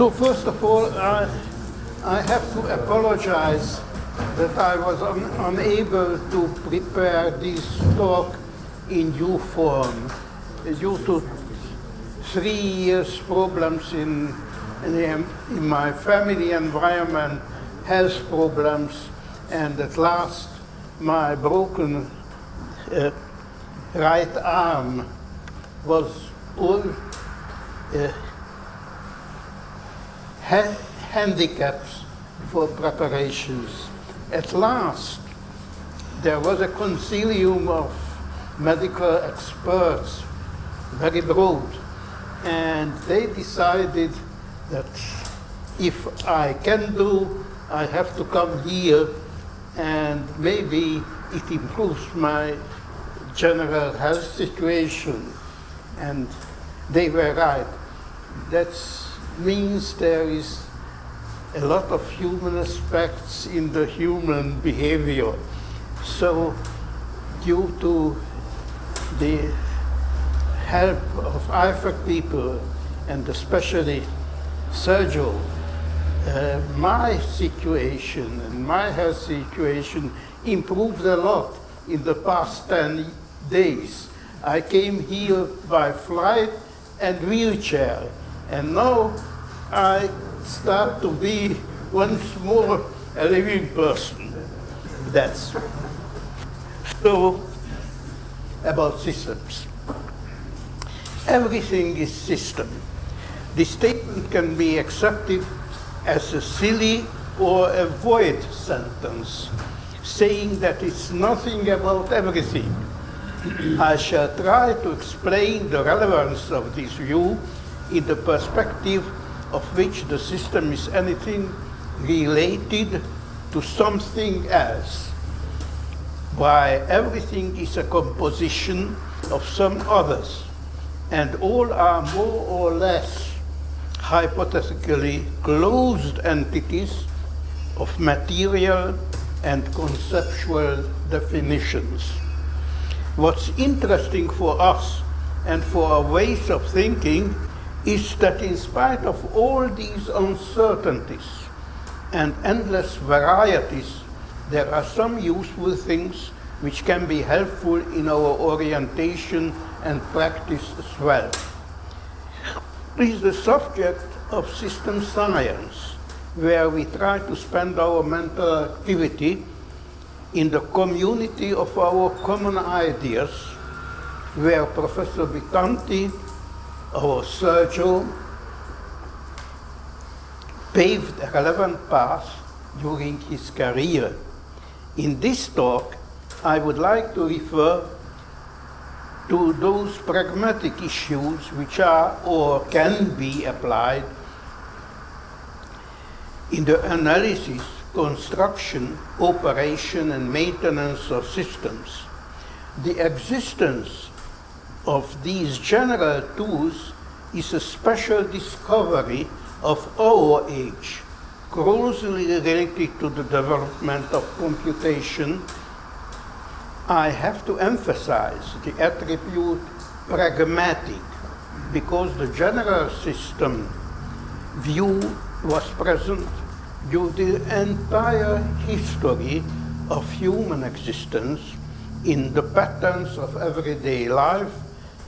So first of all, I have to apologize that I was unable to prepare this talk in due form due to 3 years problems in my family environment, health problems, and at last my broken right arm was all handicaps for preparations. At last, there was a consilium of medical experts, very broad, and they decided that if I can do, I have to come here, and maybe it improves my general health situation. And they were right. That means there is a lot of human aspects in the human behavior. So due to the help of IFAC people, and especially Sergio, my situation and my health situation improved a lot in the past 10 days. I came here by flight and wheelchair, and now I start to be once more a living person. That's so about systems. Everything is system. This statement can be accepted as a silly or a void sentence, saying that it's nothing about everything. I shall try to explain the relevance of this view in the perspective of which the system is anything related to something else, why everything is a composition of some others, and all are more or less hypothetically closed entities of material and conceptual definitions. What's interesting for us and for our ways of thinking is that in spite of all these uncertainties and endless varieties, there are some useful things which can be helpful in our orientation and practice as well. This is the subject of system science, where we try to spend our mental activity in the community of our common ideas, where Professor Vitanti, our Sergio, paved a relevant path during his career. In this talk, I would like to refer to those pragmatic issues which are or can be applied in the analysis, construction, operation, and maintenance of systems. The existence of these general tools is a special discovery of our age, closely related to the development of computation. I have to emphasize the attribute pragmatic, because the general system view was present during the entire history of human existence in the patterns of everyday life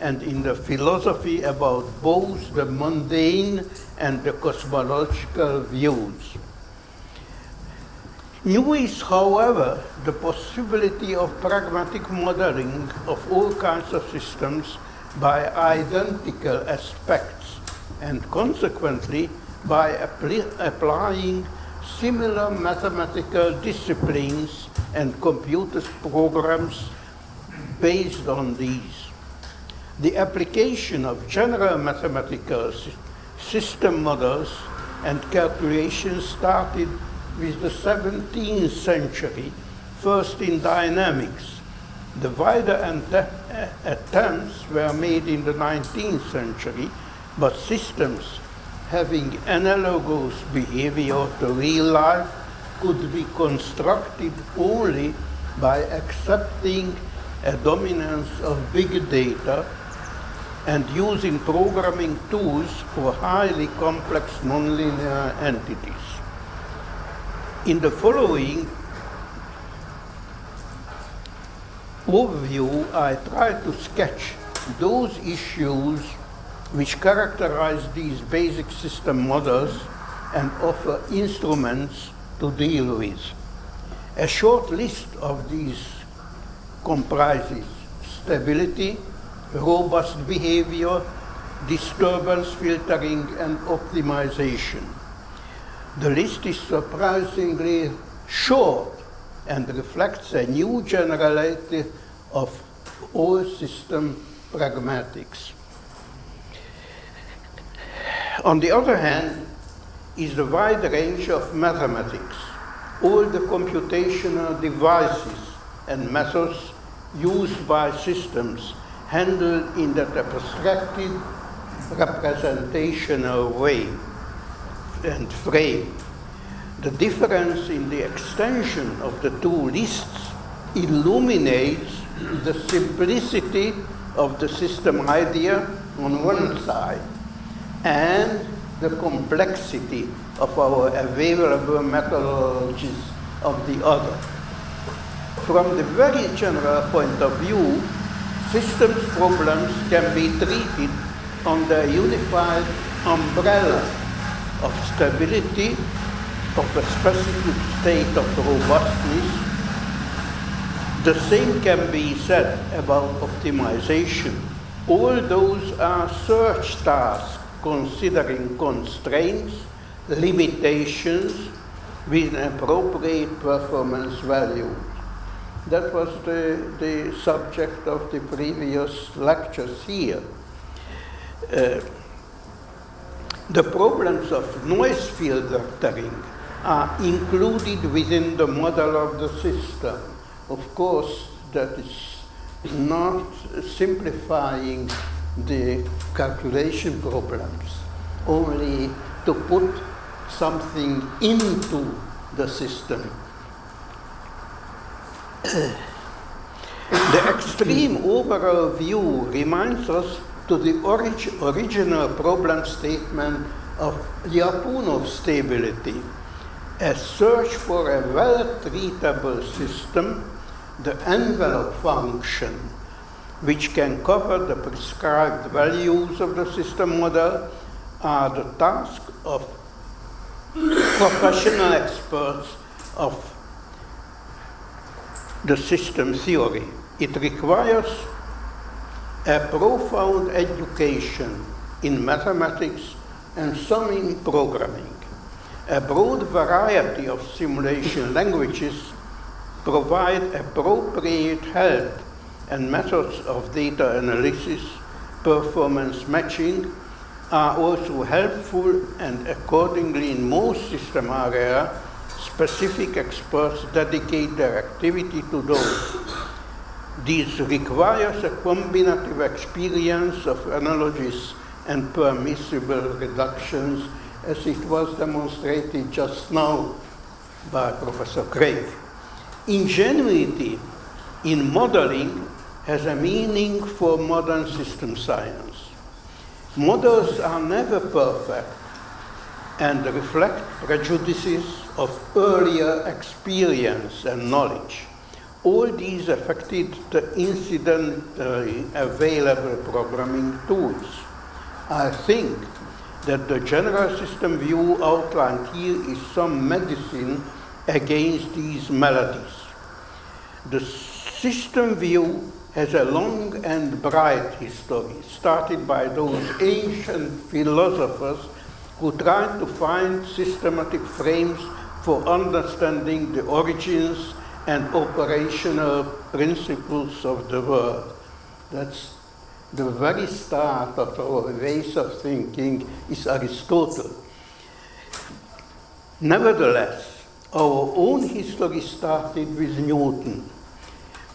and in the philosophy about both the mundane and the cosmological views. New is, however, the possibility of pragmatic modeling of all kinds of systems by identical aspects, and consequently by applying similar mathematical disciplines and computer programs based on these. The application of general mathematical system models and calculations started with the 17th century, first in dynamics. The wider attempts were made in the 19th century, but systems having analogous behavior to real life could be constructed only by accepting a dominance of big data and using programming tools for highly complex nonlinear entities. In the following overview, I try to sketch those issues which characterize these basic system models and offer instruments to deal with. A short list of these comprises stability, robust behavior, disturbance filtering, and optimization. The list is surprisingly short and reflects a new generality of all system pragmatics. On the other hand, is the wide range of mathematics, all the computational devices and methods used by systems handled in that abstracted representational way and frame. The difference in the extension of the two lists illuminates the simplicity of the system idea on one side and the complexity of our available methodologies of the other. From the very general point of view, systems problems can be treated under a unified umbrella of stability, of a specific state of robustness. The same can be said about optimization. All those are search tasks considering constraints, limitations with appropriate performance values. That was the subject of the previous lectures here. The problems of noise filtering are included within the model of the system. Of course, that is not simplifying the calculation problems, only to put something into the system. The extreme overall view reminds us to the original problem statement of Lyapunov stability, a search for a well-treatable system, the envelope function, which can cover the prescribed values of the system model, are the task of professional experts of the system theory. It requires a profound education in mathematics and some in programming. A broad variety of simulation languages provide appropriate help, and methods of data analysis, performance matching are also helpful, and accordingly in most system areas, specific experts dedicate their activity to those. This requires a combinative experience of analogies and permissible reductions, as it was demonstrated just now by Professor Craig. Ingenuity in modeling has a meaning for modern system science. Models are never perfect and reflect prejudices of earlier experience and knowledge. All these affected the incidentally available programming tools. I think that the general system view outlined here is some medicine against these maladies. The system view has a long and bright history, started by those ancient philosophers who tried to find systematic frames for understanding the origins and operational principles of the world. That's the very start of our ways of thinking is Aristotle. Nevertheless, our own history started with Newton.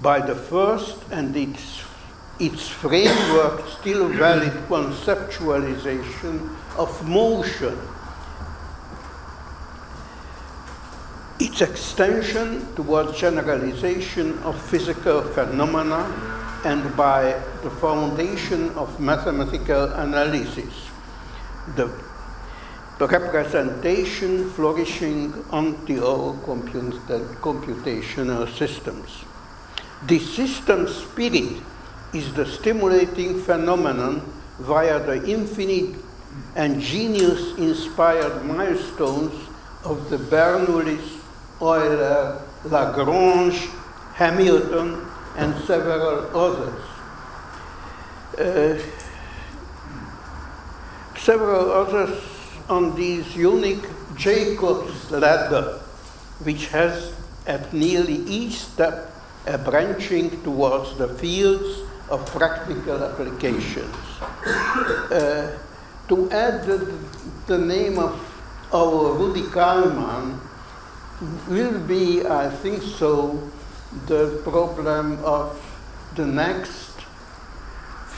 By the first and its framework still valid conceptualization of motion, its extension towards generalization of physical phenomena and by the foundation of mathematical analysis, the representation flourishing onto our computational systems. This system spirit is the stimulating phenomenon via the infinite and genius-inspired milestones of the Bernoullis, Euler, Lagrange, Hamilton, and several others. Several others on this unique Jacob's ladder, which has at nearly each step a branching towards the fields of practical applications. To add the name of our Rudi Kalman will be, I think so, the problem of the next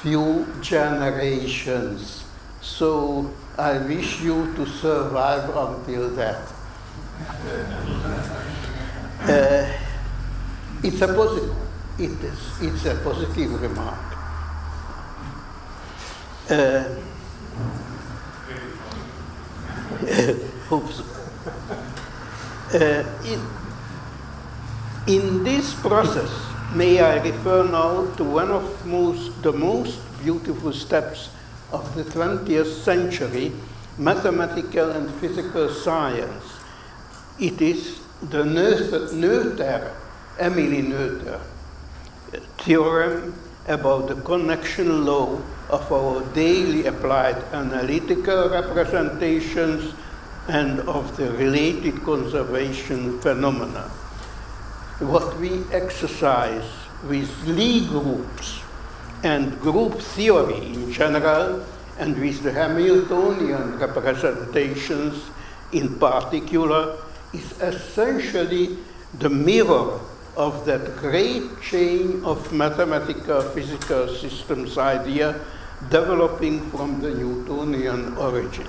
few generations. So I wish you to survive until that. It's a positive remark. Hope so. In this process, may I refer now to one of the most beautiful steps of the 20th century, mathematical and physical science. It is the Emily Noether theorem about the connection law of our daily applied analytical representations and of the related conservation phenomena. What we exercise with Lie groups and group theory in general, and with the Hamiltonian representations in particular, is essentially the mirror of that great chain of mathematical physical systems idea developing from the Newtonian origins.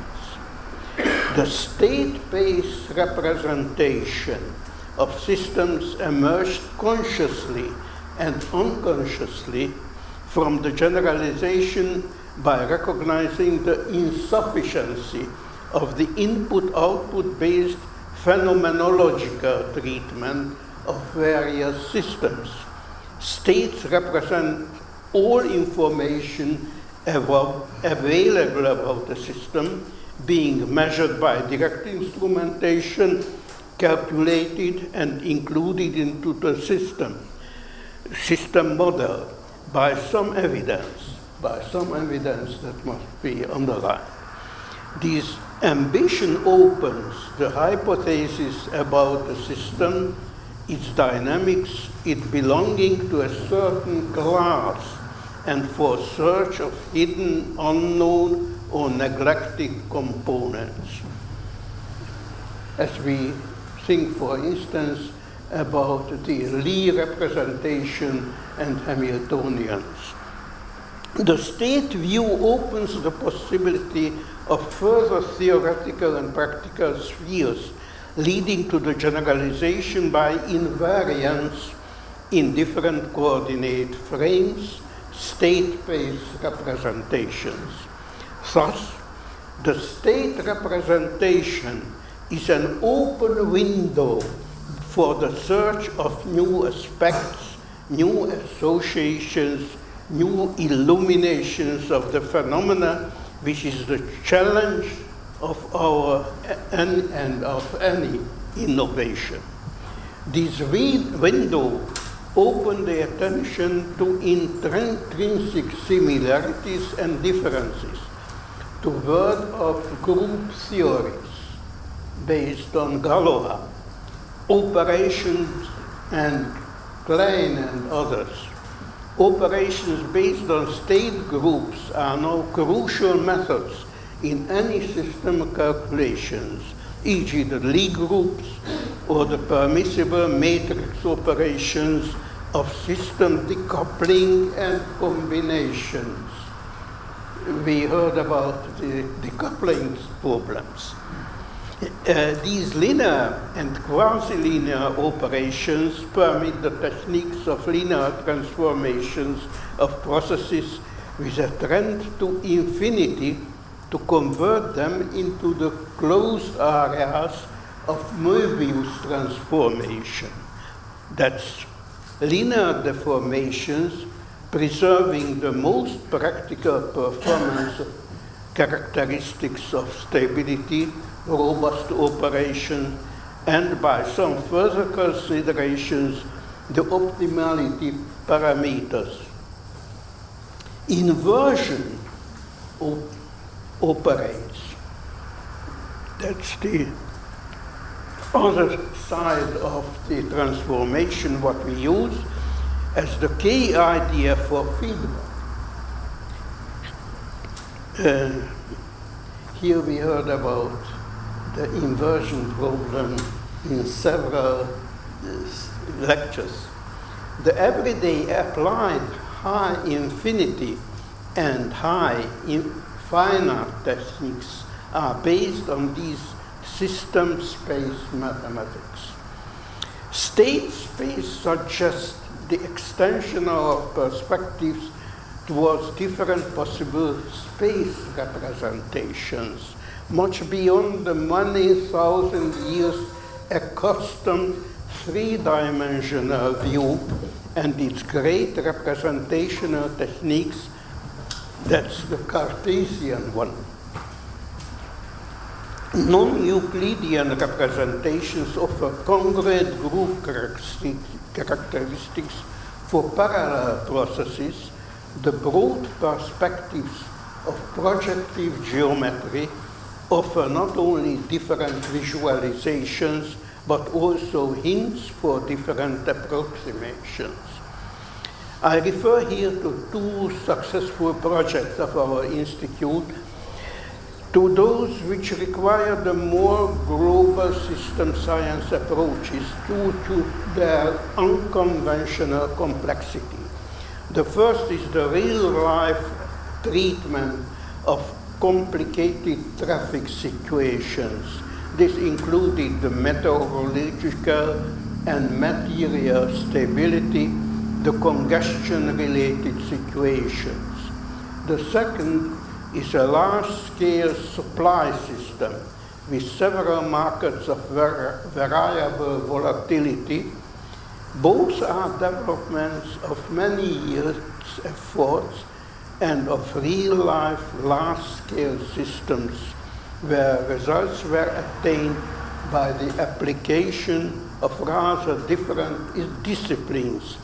The state-based representation of systems emerged consciously and unconsciously from the generalization by recognizing the insufficiency of the input-output-based phenomenological treatment of various systems. States represent all information available about the system, being measured by direct instrumentation, calculated and included into the system model by some evidence that must be underlined. This ambition opens the hypothesis about the system, its dynamics, it belonging to a certain class, and for search of hidden, unknown, or neglected components. As we think, for instance, about the Lie representation and Hamiltonians. The state view opens the possibility of further theoretical and practical spheres, leading to the generalization by invariance in different coordinate frames, state-based representations. Thus, the state representation is an open window for the search of new aspects, new associations, new illuminations of the phenomena, which is the challenge of our and of any innovation. This window opened the attention to intrinsic similarities and differences, to word of group theories based on Galois, operations and Klein and others. Operations based on state groups are now crucial methods in any system calculations, e.g. the Lie groups or the permissible matrix operations of system decoupling and These linear and quasi-linear operations permit the techniques of linear transformations of processes with a trend to infinity to convert them into the closed areas of Möbius transformation. That's linear deformations preserving the most practical performance characteristics of stability, robust operation, and by some further considerations, the optimality parameters. Inversion operates. That's the other side of the transformation, what we use as the key idea for feedback. Here we heard about the inversion problem in several lectures. The everyday applied high infinity and high finite techniques are based on these system space mathematics. State space suggests the extension of perspectives towards different possible space representations, much beyond the many thousand years accustomed three-dimensional view and its great representational techniques. That's the Cartesian one. Non-Euclidean representations offer congruent group characteristics for parallel processes. The broad perspectives of projective geometry offer not only different visualizations, but also hints for different approximations. I refer here to two successful projects of our institute, to those which require the more global system science approaches due to their unconventional complexity. The first is the real-life treatment of complicated traffic situations. This included the meteorological and material stability, the congestion-related situations. The second is a large-scale supply system with several markets of variable volatility. Both are developments of many years' efforts and of real-life large-scale systems where results were attained by the application of rather different disciplines,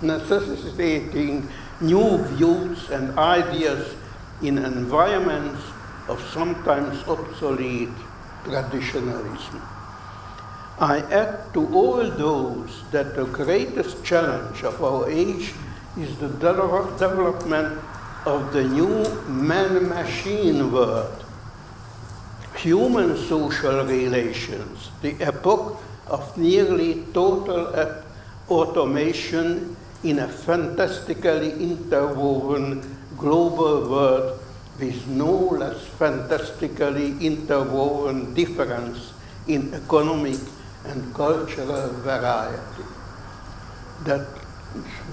necessitating new views and ideas in environments of sometimes obsolete traditionalism. I add to all those that the greatest challenge of our age is the development of the new man-machine world. Human social relations, the epoch of nearly total automation in a fantastically interwoven global world with no less fantastically interwoven difference in economic and cultural variety. That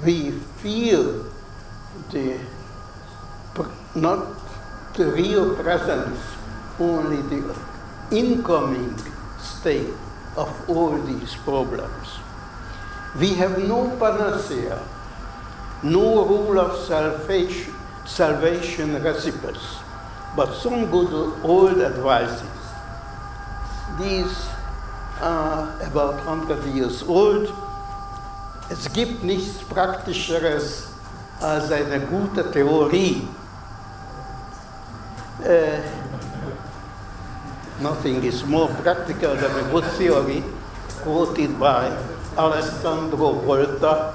we feel not the real presence, only the incoming state of all these problems. We have no panacea, no rule of salvation recipes, but some good old advices. These are about 100 years old. Es gibt nichts Praktischeres als eine gute Theorie. Nothing is more practical than a good theory, quoted by Alessandro Volta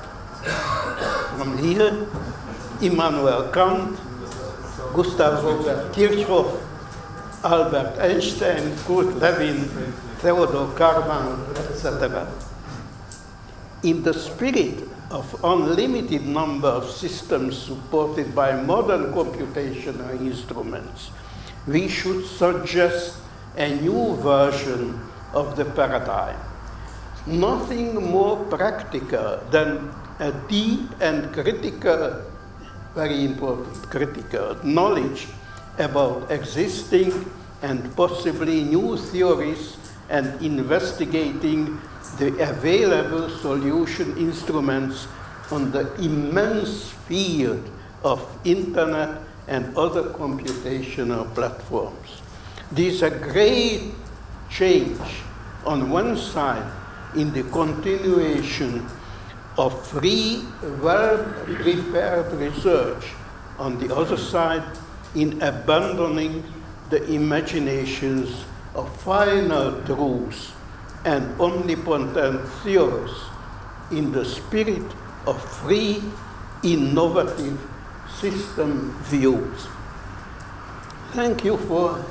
from here, Immanuel Kant, Gustav Robert Kirchhoff, Albert Einstein, Kurt Lewin, Theodor Karman, etc. In the spirit of unlimited number of systems supported by modern computational instruments, we should suggest a new version of the paradigm. Nothing more practical than a deep and critical, very important, critical knowledge about existing and possibly new theories and investigating the available solution instruments on the immense field of internet and other computational platforms. This is a great change on one side in the continuation of free, well-prepared research, on the other side in abandoning the imaginations of final truths and omnipotent theorists in the spirit of free, innovative system views. Thank you for